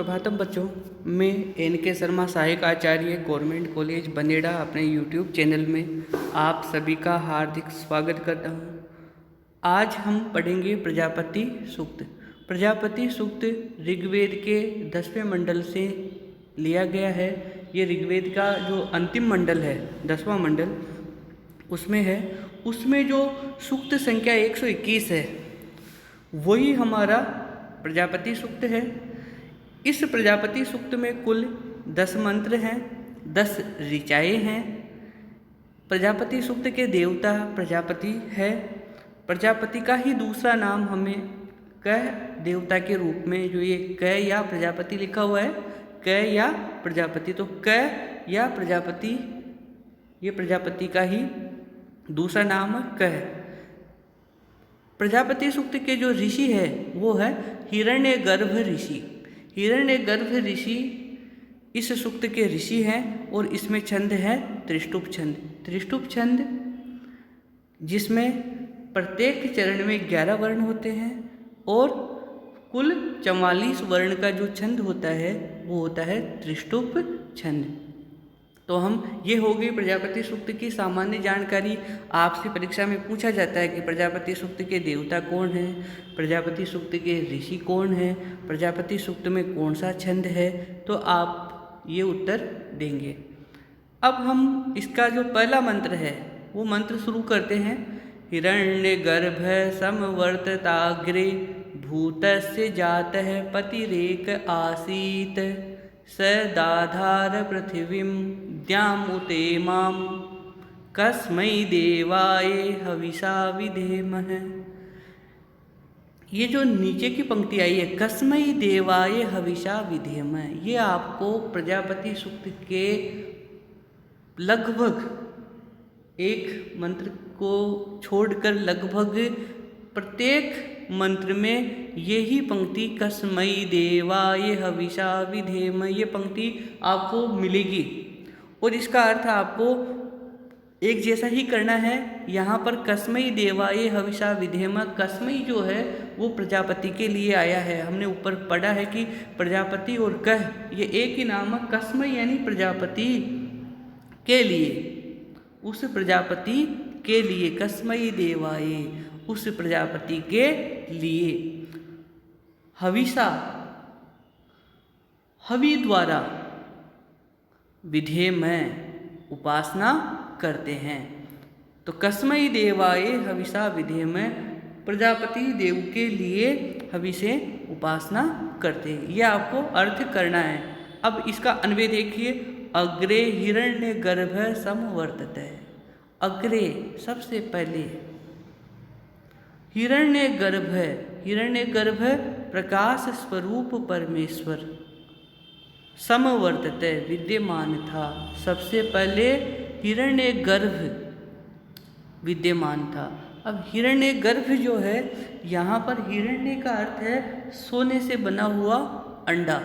सुप्रभातम बच्चों। मैं एन.के. शर्मा सहायक आचार्य गवर्नमेंट कॉलेज बनेड़ा अपने यूट्यूब चैनल में आप सभी का हार्दिक स्वागत करता हूँ। आज हम पढ़ेंगे प्रजापति सूक्त। प्रजापति सूक्त ऋग्वेद के 10वें मंडल से लिया गया है। ये ऋग्वेद का जो अंतिम मंडल है, 10वां मंडल, उसमें है। उसमें जो सूक्त संख्या 121 है वही हमारा प्रजापति सूक्त है। इस प्रजापति सूक्त में कुल 10 मंत्र हैं, 10 ऋचाएँ हैं। प्रजापति सूक्त के देवता प्रजापति है। प्रजापति का ही दूसरा नाम हमें क देवता के रूप में, जो ये क या प्रजापति लिखा हुआ है, क या प्रजापति, तो क या प्रजापति, ये प्रजापति का ही दूसरा नाम क है। प्रजापति सूक्त के जो ऋषि है वो है हिरण्यगर्भ ऋषि। हिरण्यगर्भ ऋषि इस सूक्त के ऋषि हैं और इसमें छंद है त्रिष्टुप छंद। त्रिष्टुप छंद जिसमें प्रत्येक चरण में 11 वर्ण होते हैं और कुल 44 वर्ण का जो छंद होता है वो होता है त्रिष्टुप छंद। तो हम ये हो गई प्रजापति सूक्त की सामान्य जानकारी। आपसे परीक्षा में पूछा जाता है कि प्रजापति सूक्त के देवता कौन है, प्रजापति सूक्त के ऋषि कौन है, प्रजापति सूक्त में कौन सा छंद है, तो आप ये उत्तर देंगे। अब हम इसका जो पहला मंत्र है वो मंत्र शुरू करते हैं। हिरण्यगर्भ समवर्तताग्रे भूतस्य जातः पतिरेक आसीत् स दाधार पृथिवीं द्यामुते मां कस्मै देवाय हविषा विधेमः। ये जो नीचे की पंक्ति आई है, कस्मै देवाय हविषा विधेमः, ये आपको प्रजापति सूक्त के लगभग एक मंत्र को छोड़कर लगभग प्रत्येक मंत्र में यही पंक्ति कस्मै देवाय हविषा विधेम, ये पंक्ति आपको मिलेगी और इसका अर्थ आपको एक जैसा ही करना है। यहाँ पर कस्मै देवाय हविषा विधेम, कस्मै जो है वो प्रजापति के लिए आया है। हमने ऊपर पढ़ा है कि प्रजापति और कह ये एक ही नाम है। कस्मै यानी प्रजापति के लिए, उस प्रजापति के लिए, कस्मै देवाय उस प्रजापति के लिए, हविषा हवि द्वारा, विधेम उपासना करते हैं। तो कस्मै देवाय हविषा विधेम, प्रजापति देव के लिए हवि से उपासना करते हैं। यह आपको अर्थ करना है। अब इसका अन्वय देखिए। अग्रे हिरण्यगर्भ समवर्तते, अग्रे सबसे पहले, हिरण्यगर्भ, हिरण्यगर्भ प्रकाश स्वरूप परमेश्वर, समवर्तते विद्यमान था, सबसे पहले हिरण्यगर्भ विद्यमान था। अब हिरण्यगर्भ जो है, यहाँ पर हिरण्य का अर्थ है सोने से बना हुआ अंडा,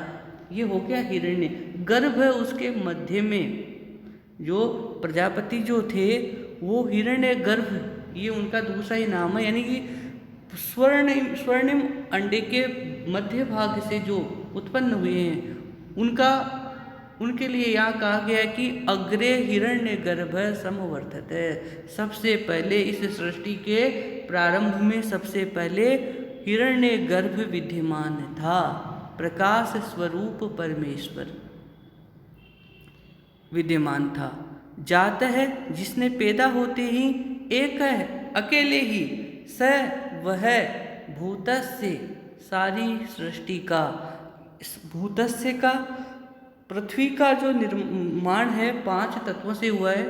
ये हो गया हिरण्य। गर्भ है उसके मध्य में, जो प्रजापति जो थे वो हिरण्यगर्भ, ये उनका दूसरा ही नाम है। यानी कि स्वर्णिम अंडे के मध्य भाग से जो उत्पन्न हुए हैं उनके लिए यहाँ कहा गया है कि अग्रे हिरण्यगर्भ समवर्तते, सबसे पहले इस सृष्टि के प्रारंभ में सबसे पहले हिरण्यगर्भ विद्यमान था। प्रकाश स्वरूप परमेश्वर विद्यमान था। जात है जिसने पैदा होते ही, एक है अकेले ही, स वह भूतस्य सारी सृष्टि का, भूतस्य का पृथ्वी का जो निर्माण है 5 तत्वों से हुआ है।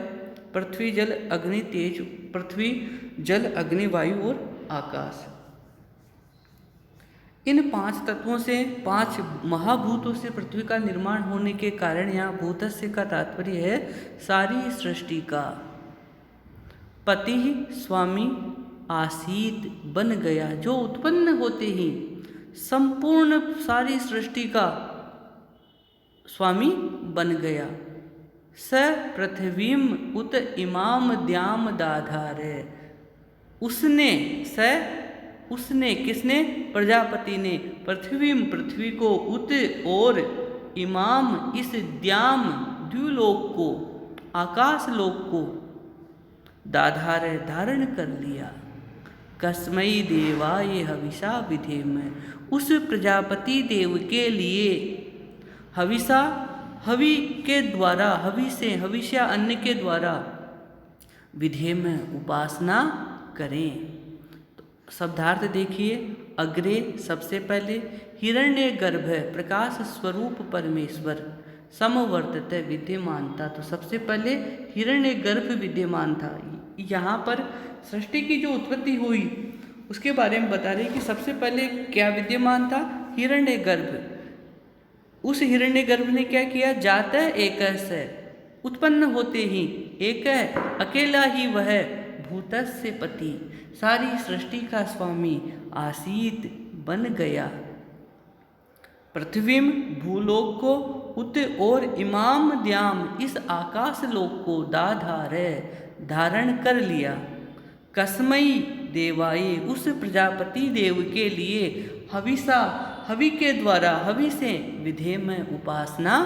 पृथ्वी जल अग्नि तेज, पृथ्वी जल अग्नि वायु और आकाश, इन 5 तत्वों से, 5 महाभूतों से पृथ्वी का निर्माण होने के कारण यहाँ भूतस्य का तात्पर्य है सारी सृष्टि का। पति स्वामी आसीत बन गया, जो उत्पन्न होते ही संपूर्ण सारी सृष्टि का स्वामी बन गया। स पृथ्वीम उत इमाम द्याम दाधार, उसने, स उसने, किसने? प्रजापति ने, पृथ्वी को, उत और इमाम इस द्याम द्युलोक को, आकाश लोक को, दाधार धारण कर लिया। कस्मई देवाय हविषा विधेम, उस प्रजापति देव के लिए हविषा, हवि के द्वारा, हवि से, हविष्या अन्न के द्वारा, विधेम उपासना करें। तो शब्दार्थ देखिए। अग्रे सबसे पहले, हिरण्य गर्भ प्रकाश स्वरूप परमेश्वर, समवर्तते विद्यमानता। तो सबसे पहले हिरण्य गर्भ विद्यमान था। यहाँ पर सृष्टि की जो उत्पत्ति हुई उसके बारे में बता रहे कि सबसे पहले क्या विद्यमान था? हिरण्य गर्भ। उस हिरण्य गर्भ ने क्या किया? जात एक से, उत्पन्न होते ही, एक अकेला ही वह, भूतस्य पति, सारी सृष्टि का स्वामी, आसीत बन गया। पृथ्वीम भूलोक को, उत और इमाम द्याम इस आकाश लोक को, दाधार धारण कर लिया। कस्मई देवाये उस प्रजापति देव के लिए, हविषा हवि के द्वारा, हवि से, विधेम उपासना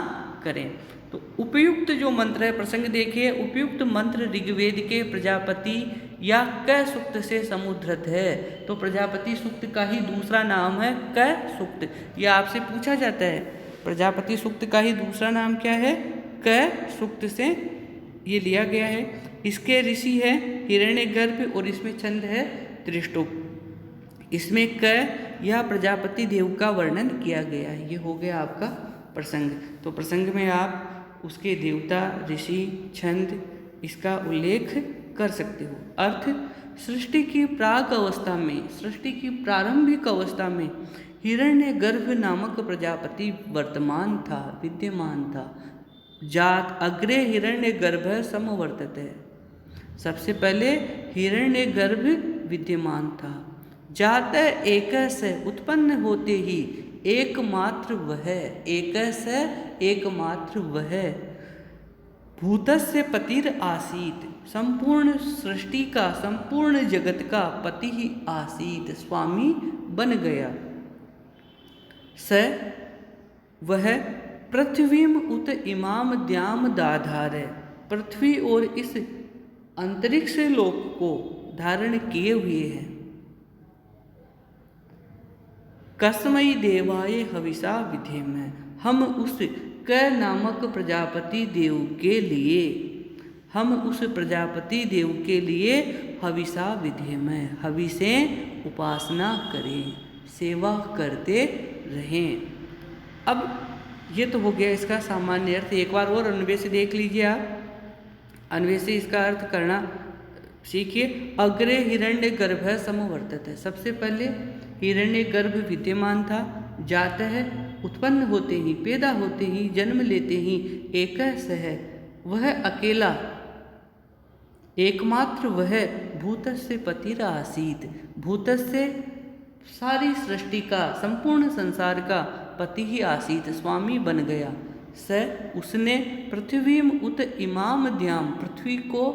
करें। तो उपयुक्त जो मंत्र है, प्रसंग देखिए। उपयुक्त मंत्र ऋग्वेद के प्रजापति या क सूक्त से समुद्धृत है। तो प्रजापति सूक्त का ही दूसरा नाम है क सूक्त। यह आपसे पूछा जाता है, प्रजापति सूक्त का ही दूसरा नाम क्या है? क सूक्त से ये लिया गया है। इसके ऋषि है हिरण्यगर्भ और इसमें छंद है त्रिष्टुप। इसमें क या प्रजापति देव का वर्णन किया गया है। ये हो गया आपका प्रसंग। तो प्रसंग में आप उसके देवता, ऋषि, छंद इसका उल्लेख कर सकते हो। अर्थ, सृष्टि की प्राक अवस्था में, सृष्टि की प्रारंभिक अवस्था में हिरण्यगर्भ नामक प्रजापति वर्तमान था, विद्यमान था। जात अग्रे हिरण्यगर्भ समवर्तते, सबसे पहले हिरण्यगर्भ विद्यमान था। जात एक से, उत्पन्न होते ही, एकमात्र वह, एक से एकमात्र वह, भूतस्य पतिर आसीत, संपूर्ण सृष्टि का, संपूर्ण जगत का पति ही आसीत, स्वामी बन गया। स वह, पृथ्वीम उत इमाम द्याम दाधार, पृथ्वी और इस अंतरिक्ष लोक को धारण किए हुए हैं। कस्मई देवाय हविषा विधेम, हम उस क नामक प्रजापति देव के लिए, हम उस प्रजापति देव के लिए हविषा विधेम, हवि से उपासना करें, सेवा करते रहें। अब ये तो हो गया इसका सामान्य अर्थ। एक बार और अन्वय से देख लीजिए आप। अन्वय से इसका अर्थ करना सीखिए। अग्रे हिरण्य गर्भ समवर्तते, सबसे पहले हिरण्य गर्भ विद्यमान था। जात है, उत्पन्न होते ही, पैदा होते ही, जन्म लेते ही, एक सह वह अकेला, एकमात्र वह, भूतस्य पतिर आसीत, भूतस्य सारी सृष्टि का, संपूर्ण संसार का पति ही आसीत, स्वामी बन गया। स उसने, पृथ्वीम उत इमाम द्याम, पृथ्वी को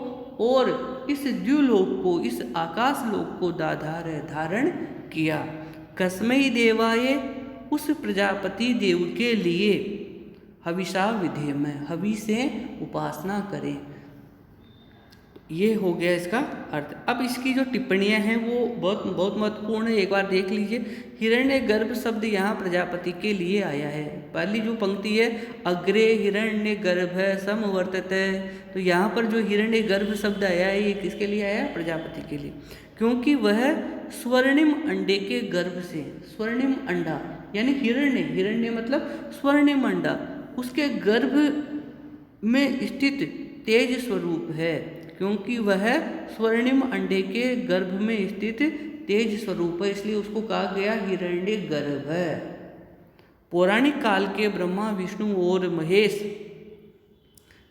और इस द्युलोक को, इस आकाश लोक को, दाधार धारण किया। कस्मई देवाय उस प्रजापति देव के लिए, हविषा विधेम, हवि से उपासना करें। ये हो गया इसका अर्थ। अब इसकी जो टिप्पणियां हैं वो बहुत महत्वपूर्ण है, एक बार देख लीजिए। हिरण्य गर्भ शब्द यहाँ प्रजापति के लिए आया है। पहली जो पंक्ति है, अग्रे हिरण्य गर्भ समवर्तते, तो यहाँ पर जो हिरण्य गर्भ शब्द आया है ये किसके लिए आया है? प्रजापति के लिए। क्योंकि वह स्वर्णिम अंडे के गर्भ से, स्वर्णिम अंडा यानी हिरण्य, हिरण्य मतलब स्वर्णिम अंडा, उसके गर्भ में स्थित तेज स्वरूप है। क्योंकि वह स्वर्णिम अंडे के गर्भ में स्थित तेज स्वरूप है, इसलिए उसको कहा गया हिरण्य गर्भ है। पौराणिक काल के ब्रह्मा, विष्णु और महेश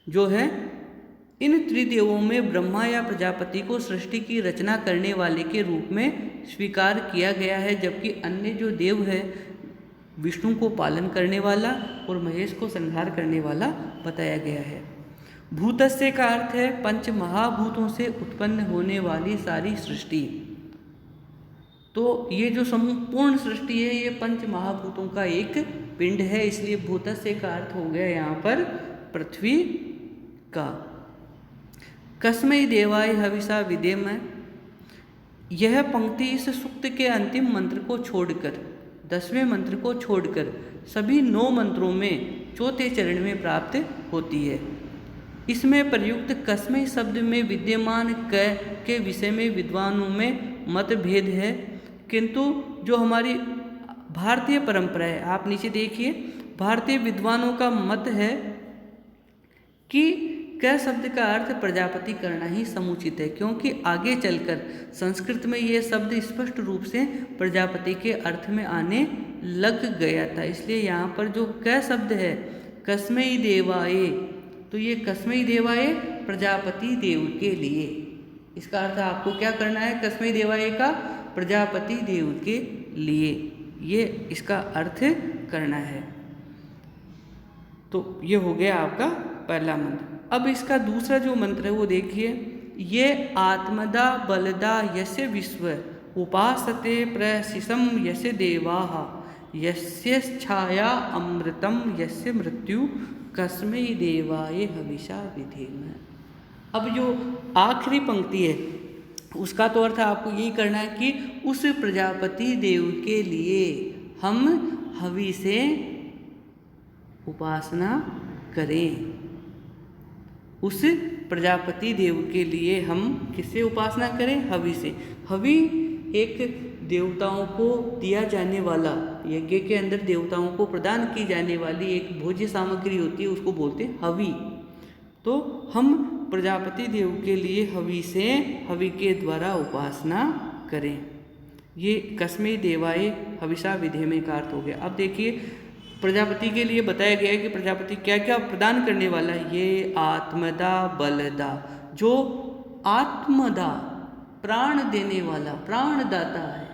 जो है, इन त्रिदेवों में ब्रह्मा या प्रजापति को सृष्टि की रचना करने वाले के रूप में स्वीकार किया गया है, जबकि अन्य जो देव है, विष्णु को पालन करने वाला और महेश को संहार करने वाला बताया गया है। भूतस्य का अर्थ है पंच महाभूतों से उत्पन्न होने वाली सारी सृष्टि। तो ये जो संपूर्ण सृष्टि है ये पंच महाभूतों का एक पिंड है, इसलिए भूतस्य का अर्थ हो गया यहाँ पर पृथ्वी का। कस्मै देवाय हविषा विधेम, यह पंक्ति इस सूक्त के अंतिम मंत्र को छोड़कर, 10वें मंत्र को छोड़कर सभी 9 मंत्रों में चौथे चरण में प्राप्त होती है। इसमें प्रयुक्त कस्मै शब्द में विद्यमान क के विषय में विद्वानों में मतभेद है, किंतु जो हमारी भारतीय परंपरा है, आप नीचे देखिए, भारतीय विद्वानों का मत है कि क शब्द का अर्थ प्रजापति करना ही समुचित है, क्योंकि आगे चलकर संस्कृत में यह शब्द स्पष्ट रूप से प्रजापति के अर्थ में आने लग गया था। इसलिए यहाँ पर जो क शब्द है कस्मै देवाय, तो ये कस्मै देवाय प्रजापति देव के लिए, इसका अर्थ आपको क्या करना है, कस्मै देवाय का प्रजापति देव के लिए, ये इसका अर्थ करना है। तो ये हो गया आपका पहला मंत्र। अब इसका दूसरा जो मंत्र है वो देखिए, ये आत्मदा बलदा यस्य विश्व उपासते प्रशिशम यस्य देवाः यस्य छाया अमृतम यस्य मृत्यु कस्मै देवाय हविषा विधेम। अब जो आखिरी पंक्ति है उसका तो अर्थ आपको यही करना है कि उस प्रजापति देव के लिए हम हवि से उपासना करें। उस प्रजापति देव के लिए हम किससे उपासना करें, हवि से। हवि एक देवताओं को दिया जाने वाला, यज्ञ के अंदर देवताओं को प्रदान की जाने वाली एक भोज्य सामग्री होती है, उसको बोलते हैं हवि। तो हम प्रजापति देव के लिए हवि से, हवि के द्वारा उपासना करें। ये कस्मै देवाय हविषा विधेम का अर्थ हो गया। अब देखिए प्रजापति के लिए बताया गया है कि प्रजापति क्या क्या प्रदान करने वाला है। ये आत्मदा बलदा, जो आत्मदा प्राण देने वाला, प्राणदाता है,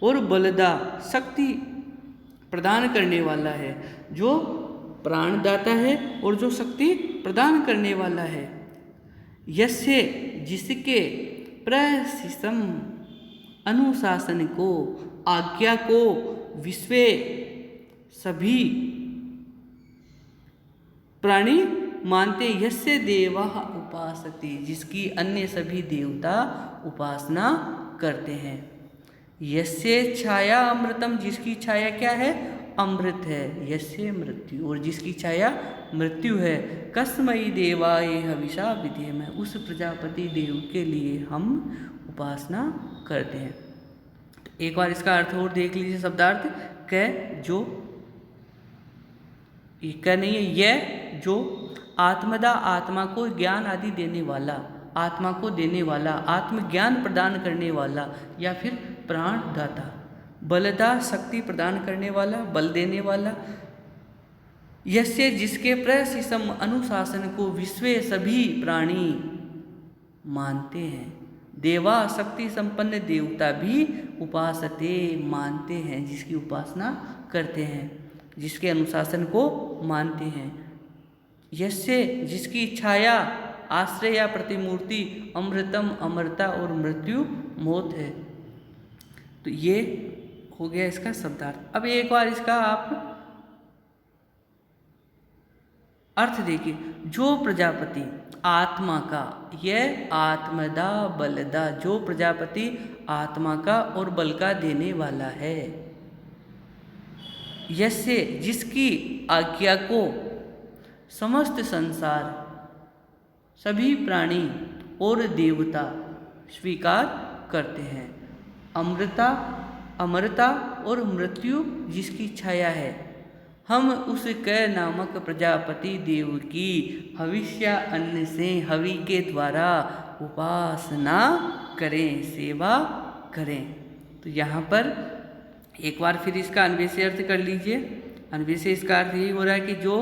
और बलदा शक्ति प्रदान करने वाला है, जो प्राणदाता है और जो शक्ति प्रदान करने वाला है। यस्य जिसके प्रशिशम अनुशासन को, आज्ञा को विश्वे सभी प्राणी मानते, यस्य देवाः उपासते, जिसकी अन्य सभी देवता उपासना करते हैं। यस्य छाया अमृतम, जिसकी छाया क्या है, अमृत है। यस्य मृत्यु, और जिसकी छाया मृत्यु है। कस्मै देवाय हविषा विधेम, उस प्रजापति देव के लिए हम उपासना करते हैं। एक बार इसका अर्थ और देख लीजिए, शब्दार्थ क जो, क नहीं है, यह जो आत्मदा आत्मा को ज्ञान आदि देने वाला, आत्मा को देने वाला, आत्मज्ञान प्रदान करने वाला, या फिर प्राणदाता। बलदा शक्ति प्रदान करने वाला, बल देने वाला। यस्य जिसके प्रशिशम अनुशासन को विश्वे सभी प्राणी मानते हैं। देवा शक्ति संपन्न देवता भी उपासते मानते हैं, जिसकी उपासना करते हैं, जिसके अनुशासन को मानते हैं। यस्य जिसकी छाया, आश्रय या प्रतिमूर्ति अमृतम अमरता और मृत्यु मौत है। तो ये हो गया इसका शब्दार्थ। अब एक बार इसका आप अर्थ देखिए। जो प्रजापति आत्मा का, यह आत्मदा बलदा, जो प्रजापति आत्मा का और बल का देने वाला है। यस्य जिसकी आज्ञा को समस्त संसार, सभी प्राणी और देवता स्वीकार करते हैं। अमृता अमरता और मृत्यु जिसकी छाया है। हम उस क नामक प्रजापति देव की हविष्य अन्न से, हवि के द्वारा उपासना करें, सेवा करें। तो यहाँ पर एक बार फिर इसका अन्वय अर्थ कर लीजिए। अन्वय से इसका अर्थ यही हो रहा है कि जो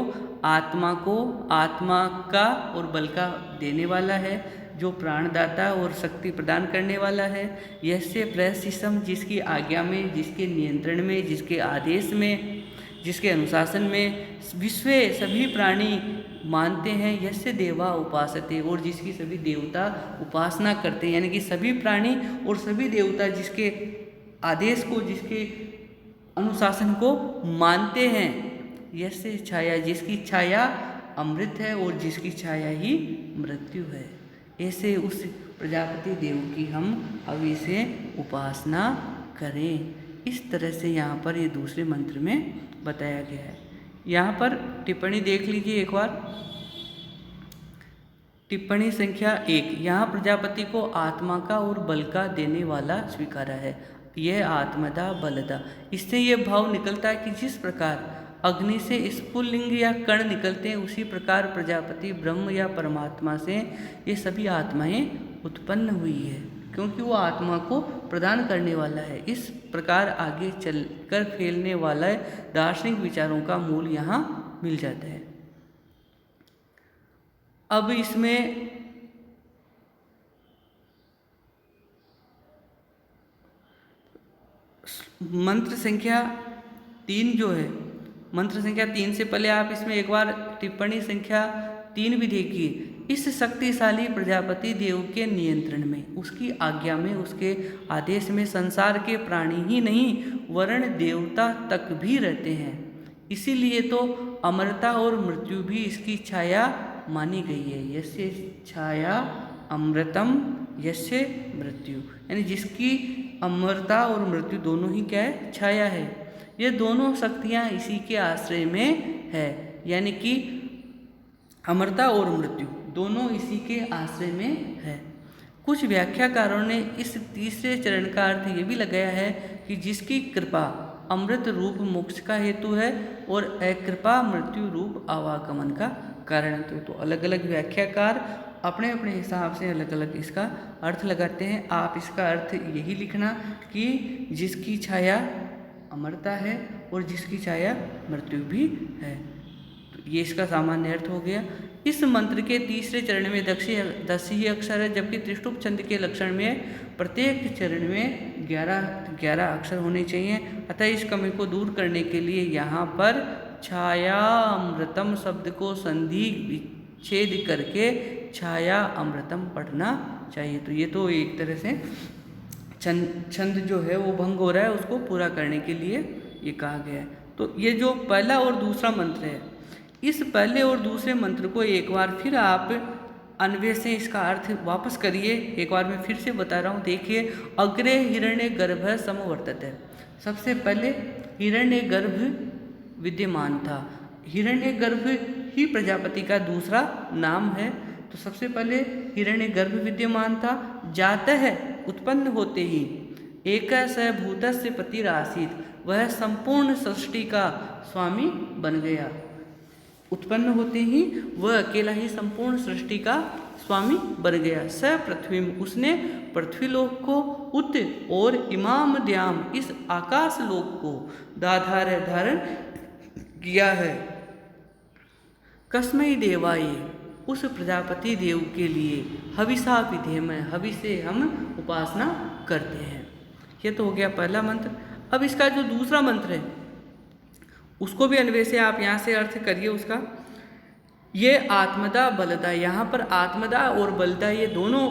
आत्मा को आत्मा का और बल का देने वाला है, जो प्राणदाता और शक्ति प्रदान करने वाला है। यस्य प्रशिशम जिसकी आज्ञा में, जिसके नियंत्रण में, जिसके आदेश में, जिसके अनुशासन में विश्वे सभी प्राणी मानते हैं। यस्य देवा उपासते, और जिसकी सभी देवता उपासना करते हैं। यानी कि सभी प्राणी और सभी देवता जिसके आदेश को, जिसके अनुशासन को मानते हैं। यस्य छाया, जिसकी छाया अमृत है और जिसकी छाया ही मृत्यु है। ऐसे उस प्रजापति देव की हम अभी से उपासना करें। इस तरह से यहाँ पर ये दूसरे मंत्र में बताया गया है। यहाँ पर टिप्पणी देख लीजिए एक बार। टिप्पणी संख्या 1, यहाँ प्रजापति को आत्मा का और बल का देने वाला स्वीकारा है। यह आत्मदा बलदा। इससे यह भाव निकलता है कि जिस प्रकार अग्नि से स्फुलिंग या कण निकलते हैं, उसी प्रकार प्रजापति ब्रह्म या परमात्मा से ये सभी आत्माएं उत्पन्न हुई है, क्योंकि वो आत्मा को प्रदान करने वाला है। इस प्रकार आगे चलकर फैलने वाला दार्शनिक विचारों का मूल यहाँ मिल जाता है। अब इसमें मंत्र संख्या 3 जो है, मंत्र संख्या 3 से पहले आप इसमें एक बार टिप्पणी संख्या 3 भी देखिए। इस शक्तिशाली प्रजापति देव के नियंत्रण में, उसकी आज्ञा में, उसके आदेश में संसार के प्राणी ही नहीं वर्ण देवता तक भी रहते हैं। इसीलिए तो अमरता और मृत्यु भी इसकी छाया मानी गई है। यस्य छाया अमृतम यस्य मृत्यु, यानी जिसकी अमरता और मृत्यु दोनों ही क्या है, छाया है। ये दोनों शक्तियाँ इसी के आश्रय में है, यानी कि अमरता और मृत्यु दोनों इसी के आश्रय में है। कुछ व्याख्याकारों ने इस तीसरे चरण का अर्थ ये भी लगाया है कि जिसकी कृपा अमृत रूप मोक्ष का हेतु है और अकृपा मृत्यु रूप आवागमन का कारण। तो अलग अलग व्याख्याकार अपने अपने हिसाब से अलग अलग इसका अर्थ लगाते हैं। आप इसका अर्थ यही लिखना कि जिसकी छाया अमरता है और जिसकी छाया मृत्यु भी है। तो ये इसका सामान्य अर्थ हो गया। इस मंत्र के तीसरे चरण में 10 ही अक्षर है, जबकि त्रिष्टुप छंद के लक्षण में प्रत्येक चरण में 11 अक्षर होने चाहिए। अतः इस कमी को दूर करने के लिए यहाँ पर छाया अमृतम शब्द को संधि विच्छेद करके छाया अमृतम पढ़ना चाहिए। तो ये तो एक तरह से छंद जो है वो भंग हो रहा है, उसको पूरा करने के लिए ये कहा गया है। तो ये जो पहला और दूसरा मंत्र है, इस पहले और दूसरे मंत्र को एक बार फिर आप अन्वय से इसका अर्थ वापस करिए। एक बार मैं फिर से बता रहा हूँ, देखिए। अग्रे हिरण्य गर्भ समवर्तते। सबसे पहले हिरण्य गर्भ विद्यमान था। हिरण्य गर्भ ही प्रजापति का दूसरा नाम है। तो सबसे पहले हिरण्य गर्भ विद्यमान था। जातः है उत्पन्न होते ही एक स भूतस्य पतिरासीत, वह संपूर्ण सृष्टि का स्वामी बन गया। उत्पन्न होते ही वह अकेला ही संपूर्ण सृष्टि का स्वामी बन गया। स पृथ्वी, उसने पृथ्वीलोक को, उत और इमाम द्याम, इस आकाश लोक को दाधार धारण किया है। कस्मै देवाय, उस प्रजापति देव के लिए हविषा विधेमय, हवि से हम उपासना करते हैं। ये तो हो गया पहला मंत्र। अब इसका जो दूसरा मंत्र है उसको भी अन्वय से आप यहाँ से अर्थ करिए उसका। ये आत्मदा बलदा, यहाँ पर आत्मदा और बलदा ये दोनों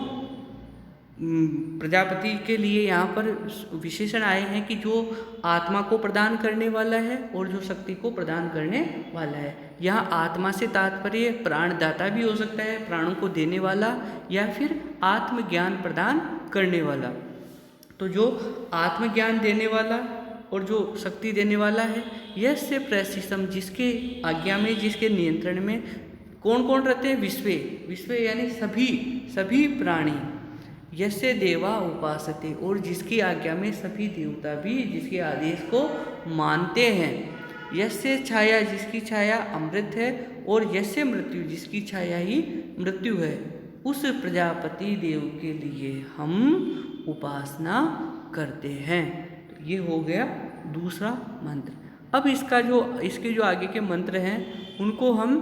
प्रजापति के लिए यहाँ पर विशेषण आए हैं कि जो आत्मा को प्रदान करने वाला है और जो शक्ति को प्रदान करने वाला है। यहाँ आत्मा से तात्पर्य प्राणदाता भी हो सकता है, प्राणों को देने वाला, या फिर आत्मज्ञान प्रदान करने वाला। तो जो आत्मज्ञान देने वाला और जो शक्ति देने वाला है, यस्य प्रशिषम, जिसके आज्ञा में, जिसके नियंत्रण में कौन कौन रहते हैं, विश्वे यानी सभी प्राणी। यस्य देवा उपासते, और जिसकी आज्ञा में सभी देवता भी जिसके आदेश को मानते हैं। यस्य छाया, जिसकी छाया अमृत है, और यस्य मृत्यु, जिसकी छाया ही मृत्यु है। उस प्रजापति देव के लिए हम उपासना करते हैं। तो ये हो गया दूसरा मंत्र। अब इसके जो आगे के मंत्र हैं उनको हम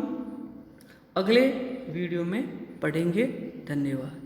अगले वीडियो में पढ़ेंगे। धन्यवाद।